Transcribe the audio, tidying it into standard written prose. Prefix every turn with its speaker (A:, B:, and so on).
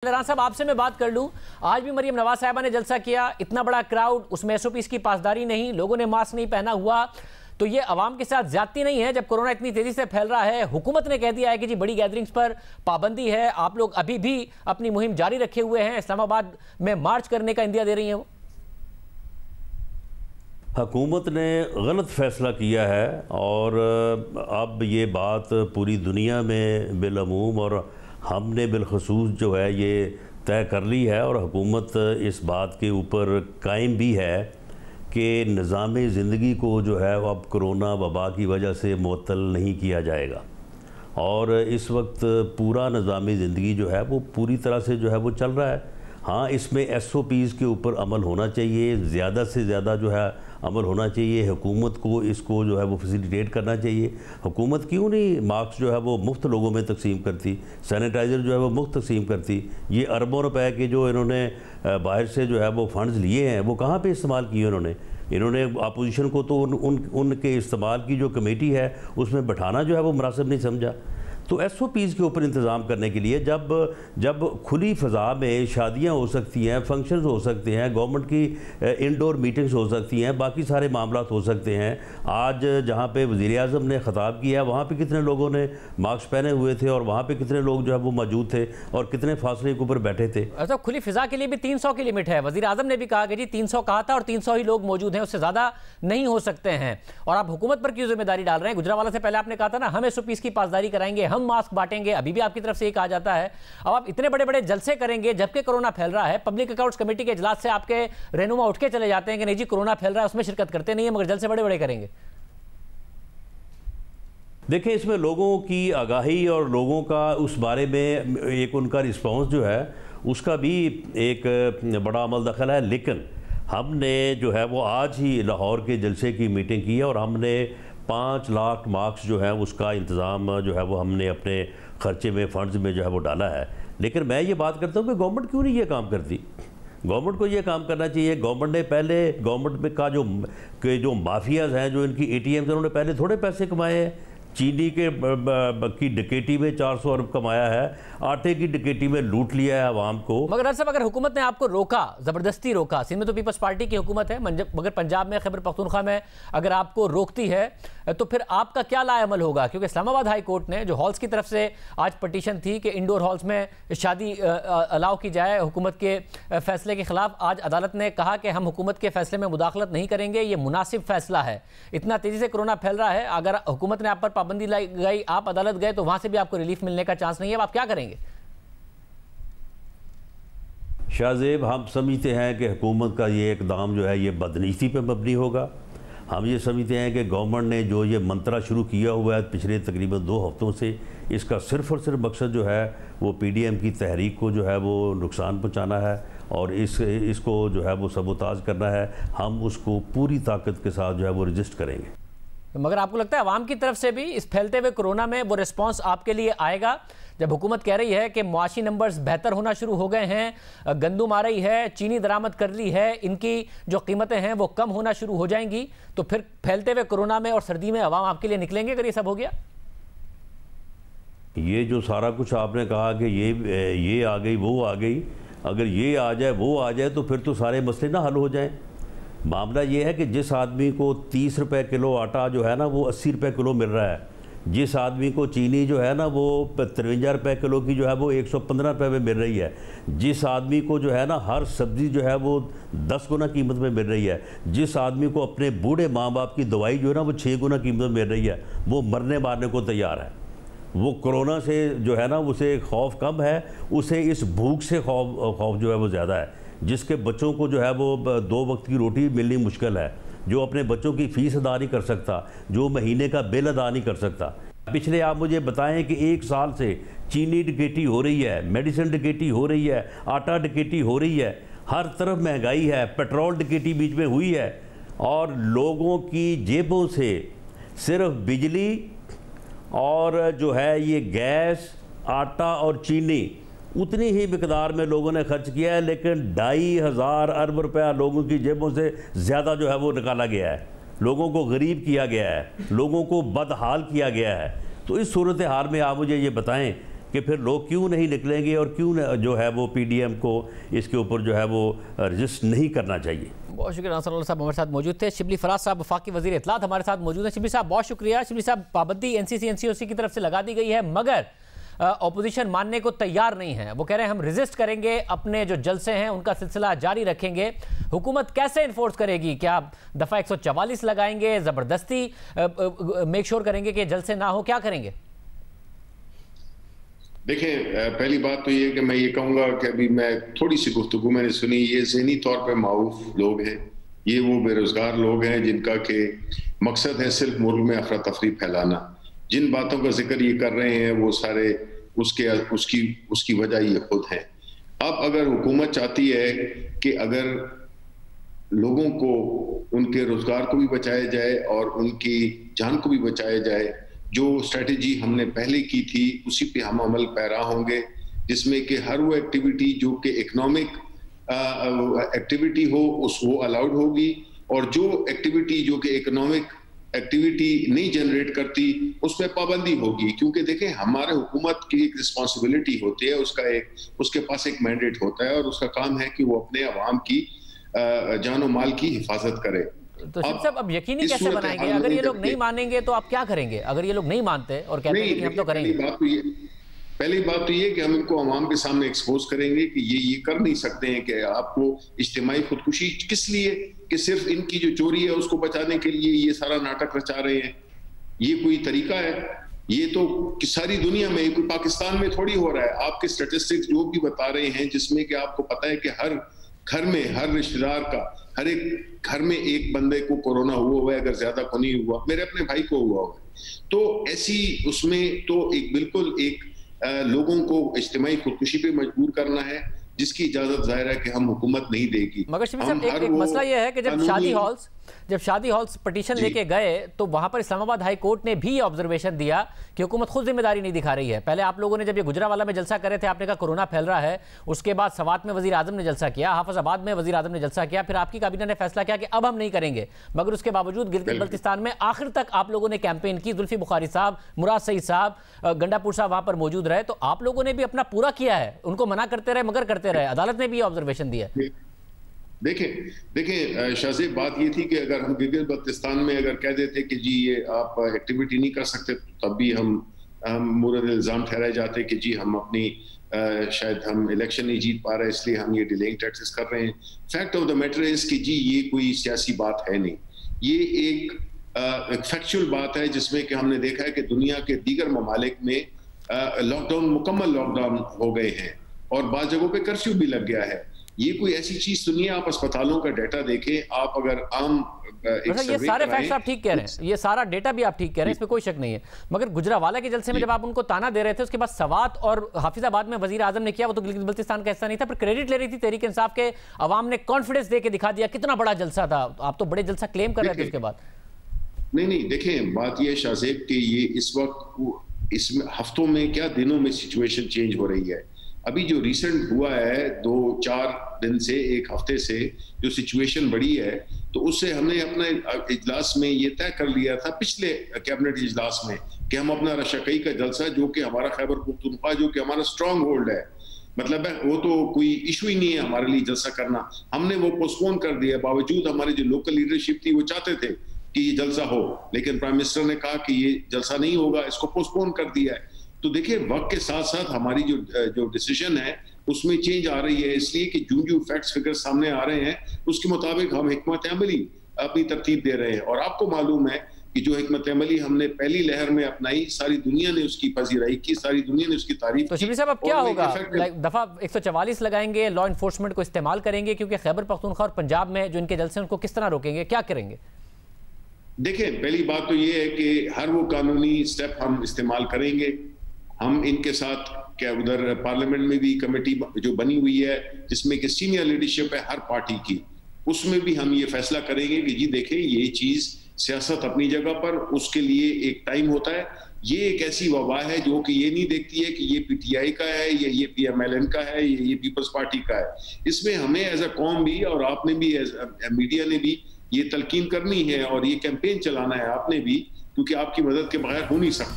A: राना साहब, आपसे मैं बात कर लूं। आज भी मरियम नवाज साहिबा ने जलसा किया, इतना बड़ा क्राउड, उसमें एसओपीज की पासदारी नहीं, लोगों ने मास्क नहीं पहना हुआ, तो ये अवाम के साथ ज्यादती नहीं है? जब कोरोना इतनी तेजी से फैल रहा है, हुकूमत ने कह दिया है कि जी बड़ी गैदरिंग्स पर पाबंदी है, आप लोग अभी भी अपनी मुहिम जारी रखे हुए हैं, इस्लामाबाद में मार्च करने का इंदिया दे रही है। वो
B: हुकूमत ने गलत फैसला किया है और अब ये बात पूरी दुनिया में बिलअमूम और हमने बिलखसूस जो है ये तय कर ली है और हुकूमत इस बात के ऊपर कायम भी है कि निज़ाम ज़िंदगी को जो है अब कोरोना वबा की वजह से मुअत्तल नहीं किया जाएगा। और इस वक्त पूरा निज़ाम ज़िंदगी जो है वो पूरी तरह से जो है वो चल रहा है। हाँ, इसमें SOPs के ऊपर अमल होना चाहिए, ज़्यादा से ज़्यादा जो है अमल होना चाहिए। हुकूमत को इसको जो है वो फैसिलिटेट करना चाहिए। हुकूमत क्यों नहीं मास्क जो है वो मुफ्त लोगों में तकसीम करती, सैनिटाइज़र जो है वो मुफ्त तकसीम करती। ये अरबों रुपए के जो इन्होंने बाहर से जो है वो फंड्स लिए हैं वो कहाँ पे इस्तेमाल किए इन्होंने अपोजिशन को तो उनके इस्तेमाल की जो कमेटी है उसमें बैठाना जो है वो मुनासिब नहीं समझा। तो SOPs के ऊपर इंतज़ाम करने के लिए जब खुली फ़ज़ा में शादियां हो सकती हैं, फंक्शंस हो सकते हैं, गवर्नमेंट की इंडोर मीटिंग्स हो सकती हैं, बाकी सारे मामला हो सकते हैं। आज जहां पे वज़ीर-ए-आज़म ने ख़िताब किया वहाँ पे कितने लोगों ने मास्क पहने हुए थे और वहाँ पे कितने लोग जो है वो मौजूद थे और कितने फासले के ऊपर बैठे थे।
A: अच्छा, खुली फ़िज़ा के लिए भी 300 की लिमिट है। वज़ीर-ए-आज़म ने भी कहा कि जी 300 कहा था और 300 ही लोग मौजूद हैं, उससे ज़्यादा नहीं हो सकते हैं। और आप हुकूमत पर क्यों जिम्मेदारी डाल रहे हैं? गुजरावाला से पहले आपने कहा था ना, हम SOPs की पासदारी कराएंगे, हम मास्क बांटेंगे, अभी भी आपकी तरफ से ये कहा जाता है। अब आप इतने बड़े बड़े जलसे करेंगे जबकि कोरोना फैल रहा है। पब्लिक अकाउंट्स कमेटी के इजलास से आपके रहनुमा उठ के चले जाते हैं कि नहीं जी कोरोना फैल रहा है, उसमें शिरकत करते नहीं है, मगर जलसे बड़े बड़े करेंगे।
B: देखिए, इसमें लोगों की आगाही और लोगों का उस बारे में एक उनका रिस्पॉन्स जो है उसका भी एक बड़ा अमल दखल है। लेकिन हमने जो है वो आज ही लाहौर के जलसे की मीटिंग की है और हमने 5 लाख मास्क जो है उसका इंतज़ाम जो है वो हमने अपने ख़र्चे में फ़ंड्स में जो है वो डाला है। लेकिन मैं ये बात करता हूँ कि गवर्नमेंट क्यों नहीं ये काम करती? गवर्नमेंट को ये काम करना चाहिए। गवर्नमेंट ने पहले गवर्नमेंट का जो माफियाज़ हैं, जो इनकी ATMs, उन्होंने पहले थोड़े पैसे कमाए हैं। चीनी की डकैती में 400 अरब कमाया है, आटे की डकैती में लूट लिया है आवाम को।
A: मगर साहब, अगर हुकूमत ने आपको रोका, जबरदस्ती रोका, सिंध में तो पीपल्स पार्टी की हुकूमत है, मगर पंजाब में, खैबर पख्तूनख्वा में अगर आपको रोकती है तो फिर आपका क्या लाएअमल होगा? क्योंकि इस्लामाबाद हाई कोर्ट ने, जो हॉल्स की तरफ से आज पटिशन थी कि इंडोर हॉल्स में शादी अलाउ की जाए हुकूमत के फैसले के खिलाफ, आज अदालत ने कहा कि हम हुकूमत के फैसले में मुदाखलत नहीं करेंगे, ये मुनासिब फैसला है। इतना तेजी से कोरोना फैल रहा है, अगर हुकूमत ने आप पर पाबंदी लगाई, आप अदालत गए तो वहां से भी आपको रिलीफ मिलने का चांस नहीं है, अब आप क्या करेंगे?
B: शाहजेब, हम समझते हैं कि हुकूमत का ये इकदाम जो है ये बदनीति पर मबनी होगा। हम ये समझते हैं कि गवर्नमेंट ने जो ये मंत्रा शुरू किया हुआ है पिछले तकरीबन 2 हफ्तों से, इसका सिर्फ़ और सिर्फ मकसद जो है वो PDM की तहरीक को जो है वो नुकसान पहुँचाना है और इसको जो है वो सबोताज करना है। हम उसको पूरी ताकत के साथ जो है वो रजिस्ट करेंगे।
A: मगर आपको लगता है अवाम की तरफ से भी इस फैलते हुए कोरोना में वो रिस्पांस आपके लिए आएगा? जब हुकूमत कह रही है कि मुआशी नंबर्स बेहतर होना शुरू हो गए हैं, गंदुम आ रही है, चीनी दरामद कर ली है, इनकी जो कीमतें हैं वो कम होना शुरू हो जाएंगी, तो फिर फैलते हुए कोरोना में और सर्दी में अवाम आपके लिए निकलेंगे अगर ये सब हो गया?
B: ये जो सारा कुछ आपने कहा कि ये आ गई, वो आ गई, अगर ये आ जाए, वो आ जाए, तो फिर तो सारे मसले ना हल हो जाएं। मामला ये है कि जिस आदमी को 30 रुपए किलो आटा जो है ना वो 80 रुपए किलो मिल रहा है, जिस आदमी को चीनी जो है ना वो 53 रुपए किलो की जो है वो 115 रुपए में मिल रही है, जिस आदमी को जो है ना हर सब्ज़ी जो है वो 10 गुना कीमत में मिल रही है, जिस आदमी को अपने बूढ़े माँ बाप की दवाई जो है ना वो 6 गुना कीमत में मिल रही है, वो मरने मारने को तैयार है। वो कोरोना से जो है ना उसे खौफ कम है, उसे इस भूख से खौफ जो है वो ज़्यादा है। जिसके बच्चों को जो है वो 2 वक्त की रोटी मिलनी मुश्किल है, जो अपने बच्चों की फ़ीस अदा नहीं कर सकता, जो महीने का बिल अदा नहीं कर सकता। पिछले आप मुझे बताएं कि 1 साल से चीनी डकैती हो रही है, मेडिसिन डकैती हो रही है, आटा डकैती हो रही है, हर तरफ महंगाई है, पेट्रोल डकैती बीच में हुई है और लोगों की जेबों से सिर्फ बिजली और जो है ये गैस, आटा और चीनी उतनी ही मिकदार में लोगों ने खर्च किया है, लेकिन 2,500 अरब रुपया लोगों की जेबों से ज़्यादा जो है वो निकाला गया है। लोगों को गरीब किया गया है, लोगों को बदहाल किया गया है। तो इस सूरत हाल में आप मुझे ये बताएं कि फिर लोग क्यों नहीं निकलेंगे और क्यों जो है वो पीडीएम को इसके ऊपर जो है वो रजिस्ट नहीं करना चाहिए।
A: बहुत शुक्रिया नासर साहब हमारे साथ मौजूद थे। शिबली फराज साहब वफाकी वज़ीर इत्तलात हमारे साथ मौजूद हैं। शिबली साहब बहुत शुक्रिया। शिबली साहब, पाबंदी एनसीसी एनसीओसी की तरफ से लगा दी गई है मगर ऑपोजिशन मानने को तैयार नहीं है। वो कह रहे हैं हम रेजिस्ट करेंगे, अपने जो जलसे हैं उनका सिलसिला जारी रखेंगे। हुकूमत कैसे इन्फोर्स करेगी? क्या दफ़ा 144 लगाएंगे, ज़बरदस्ती मेक श्योर करेंगे कि जलसे ना हो, क्या करेंगे?
C: देखें, पहली बात तो ये कि मैं ये कहूँगा कि अभी मैं थोड़ी सी गुफ्तगू मैंने सुनी, ये ज़हनी तौर पर माऊफ लोग हैं, ये वो बेरोज़गार लोग हैं जिनका के मकसद है सिर्फ मुल्क में अफरा तफरी फैलाना। जिन बातों का जिक्र ये कर रहे हैं वो सारे उसकी वजह ये खुद है। अब अगर हुकूमत चाहती है कि अगर लोगों को उनके रोज़गार को भी बचाया जाए और उनकी जान को भी बचाया जाए, जो स्ट्रेटजी हमने पहले की थी उसी पे हम अमल पैरा होंगे, जिसमें कि हर वो एक्टिविटी जो कि इकोनॉमिक एक्टिविटी हो वो अलाउड होगी, और जो एक्टिविटी जो कि इकोनॉमिक एक्टिविटी नहीं जनरेट करती उसमें पाबंदी होगी। क्योंकि देखें, हमारे हुकूमत की एक रिस्पॉन्सिबिलिटी होती है, उसके पास एक मैंडेट होता है और उसका काम है कि वो अपने अवाम की जान और माल की हिफाजत करे।
A: तो साहब अब यकीनी कैसे बनाएंगे? अगर ये लोग नहीं मानेंगे तो आप क्या करेंगे? अगर ये लोग नहीं मानते और कहते हैं कि हम तो करेंगे।
C: पहली बात तो ये कि हम इनको अवाम के सामने एक्सपोज करेंगे कि ये कर नहीं सकते हैं कि आपको इज्तिमाई खुदकुशी किस लिए, कि सिर्फ इनकी जो चोरी है उसको बचाने के लिए ये सारा नाटक रचा रहे हैं। ये कोई तरीका है? ये तो सारी दुनिया में, कोई पाकिस्तान में थोड़ी हो रहा है। आपके स्टेटिस्टिक्स जो भी बता रहे हैं जिसमें कि आपको पता है कि हर घर में, हर रिश्तेदार का, हर एक घर में एक बंदे को कोरोना हुआ है, अगर ज्यादा को नहीं हुआ, मेरे अपने भाई को हुआ है। तो ऐसी उसमें तो एक बिल्कुल एक लोगों को इज्तिमाई खुदकुशी पे मजबूर करना है, जिसकी इजाजत जाहिर है कि हम हुकूमत नहीं देगी।
A: मगर साहब एक मसला यह है कि जब शादी हॉल्स पिटीशन लेके गए तो वहां पर इस्लामाबाद हाई कोर्ट ने भी ऑब्जर्वेशन दिया कि हुकूमत खुद जिम्मेदारी नहीं दिखा रही है। पहले आप लोगों ने जब ये गुजरावाला में जलसा करे थे आपने कहा कोरोना फैल रहा है, उसके बाद सवात में वजीर आजम ने जलसा किया, हाफिजाबाद में वजीर आजम ने जलसा किया, फिर आपकी काबीना ने फैसला किया कि अब हम नहीं करेंगे। मगर उसके बावजूद गिलगित बल्तिस्तान में आखिर तक आप लोगों ने कैंपेन की, जुल्फी बुखारी साहब, मुराद सईद साहब, गंडापुर साहब वहां पर मौजूद रहे, तो आप लोगों ने भी अपना पूरा किया है। उनको मना करते रहे मगर करते रहे, अदालत ने भी ऑब्जर्वेशन दिया।
C: देखें शाहजेब, बात ये थी कि अगर हम गिलगित बल्तिस्तान में अगर कह देते कि जी ये आप एक्टिविटी नहीं कर सकते, तब भी हम मुरद इल्ज़ाम ठहराए जाते कि जी हम अपनी शायद हम इलेक्शन नहीं जीत पा रहे इसलिए हम ये डिलेइंग टैक्सेस कर रहे हैं। Fact of the matter is कि जी ये कोई सियासी बात है नहीं, ये एक फैक्चुअल बात है जिसमें कि हमने देखा है कि दुनिया के दीगर ममालिक में लॉकडाउन, मुकम्मल लॉकडाउन हो गए हैं और बाज़ जगहों पे कर्फ्यू भी लग गया है। ये कोई ऐसी चीज तो नहीं है। आप अस्पतालों का डेटा देखें, आप अगर आम
A: ये सारे फैक्ट्स आप ठीक कह रहे हैं, ये सारा डेटा भी आप ठीक कह रहे हैं, इसमें कोई शक नहीं है। मगर गुजरावाला के जलसे में जब आप उनको ताना दे रहे थे, उसके बाद सवात और हाफिजाबाद में वजीर आजम ने किया, वो तो गिलगित बल्तिस्तान का हिस्सा नहीं था, पर क्रेडिट ले रही थी तहरीक इंसाफ के। अवाम ने कॉन्फिडेंस दे के दिखा दिया कितना बड़ा जलसा था। आप तो बड़े जलसा क्लेम कर रहे थे उसके बाद।
C: नहीं, देखें बात यह शाहजेब कि ये इस वक्त इसमें हफ्तों में क्या दिनों में सिचुएशन चेंज हो रही है। अभी जो रिसेंट हुआ है 2-4 दिन से, एक हफ्ते से जो सिचुएशन बढ़ी है, तो उससे हमने अपने इजलास में ये तय कर लिया था पिछले कैबिनेट इजलास में कि हम अपना रशाकई का जलसा, जो कि हमारा खैबर पख्तूनख्वा, जो कि हमारा स्ट्रॉन्ग होल्ड है, मतलब है वो तो कोई इशू ही नहीं है हमारे लिए जलसा करना, हमने वो पोस्टपोन कर दिया। बावजूद हमारी जो लोकल लीडरशिप थी वो चाहते थे कि ये जलसा हो, लेकिन प्राइम मिनिस्टर ने कहा कि ये जलसा नहीं होगा, इसको पोस्टपोन कर दिया है। तो देखिए वक्त के साथ साथ हमारी जो डिसीजन है उसमें चेंज आ रही है, इसलिए कि जो फैक्ट्स फिगर सामने आ रहे हैं उसके मुताबिक हम हिकमत अमली अपनी तरतीब दे रहे हैं। और आपको मालूम है कि जो हिकमत अमली हमने पहली लहर में अपनाई, सारी दुनिया ने उसकी पजीराई की, सारी दुनिया ने उसकी तारीफ की।
A: तो शिबली साहब अब क्या होगा? दफा 144 लगाएंगे, लॉ इन्फोर्समेंट को इस्तेमाल करेंगे, क्योंकि खैबर पख्तूनख्वा और पंजाब में जो इनके जलसे उनको किस तरह रोकेंगे, क्या करेंगे?
C: देखें, पहली बात तो ये है कि हर वो कानूनी स्टेप हम इस्तेमाल करेंगे। हम इनके साथ क्या उधर पार्लियामेंट में भी कमेटी जो बनी हुई है जिसमें कि सीनियर लीडरशिप है हर पार्टी की, उसमें भी हम ये फैसला करेंगे कि जी देखें ये चीज सियासत अपनी जगह पर, उसके लिए एक टाइम होता है। ये एक ऐसी वबा है जो कि ये नहीं देखती है कि ये पीटीआई का है या ये पीएमएलएन का है या ये पीपल्स पार्टी का है। इसमें हमें एज अ कौम भी और आपने भी एज मीडिया ने भी ये तलकीन करनी है और ये कैंपेन चलाना है आपने भी, क्योंकि आपकी मदद के बगैर हो नहीं सकता।